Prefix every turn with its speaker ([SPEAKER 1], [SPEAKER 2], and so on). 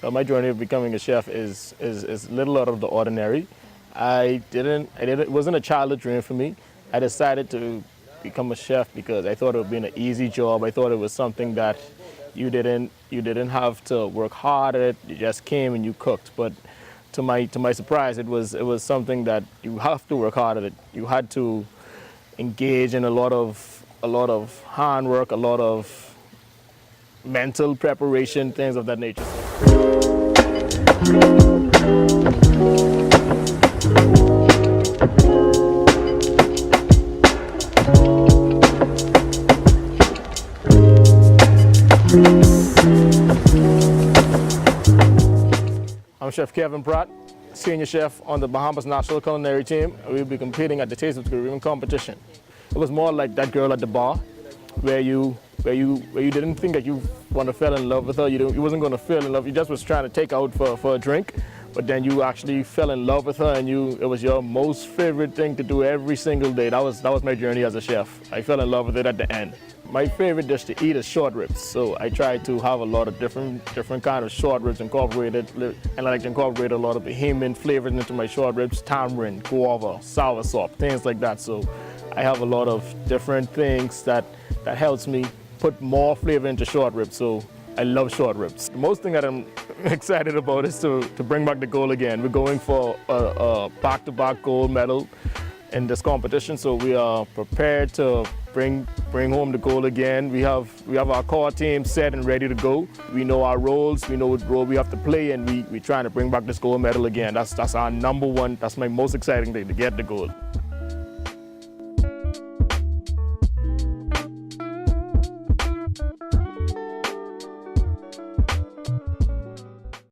[SPEAKER 1] My journey of becoming a chef is little out of the ordinary. It wasn't a childhood dream for me. I decided to become a chef because I thought it would be an easy job. I thought it was something that you didn't have to work hard at it. You just came and you cooked. But to my surprise, it was something that you have to work hard at it. You had to engage in a lot of handwork, a lot of mental preparation, things of that nature. I'm Chef Kevyn Pratt, senior chef on the Bahamas National Culinary team. We'll be competing at the Taste of the Caribbean competition. It was more like that girl at the bar, where you didn't think that you want to fall in love with her. You wasn't going to fall in love. You just was trying to take her out for a drink, but then you actually fell in love with her, and it was your most favorite thing to do every single day. That was my journey as a chef. I fell in love with it at the end. My favorite dish to eat is short ribs, so I try to have a lot of different kind of short ribs incorporated, and I like to incorporate a lot of Bahamian flavors into my short ribs: tamarind, guava, soursop, things like that. So I have a lot of different things that helps me put more flavor into short ribs. So I love short ribs. The most thing that I'm excited about is to bring back the gold again. We're going for a back-to-back gold medal in this competition, so we are prepared to bring home the gold again. We have our core team set and ready to go. We know our roles, we know what role we have to play, and we're trying to bring back this gold medal again. That's our number one, that's my most exciting thing, to get the gold.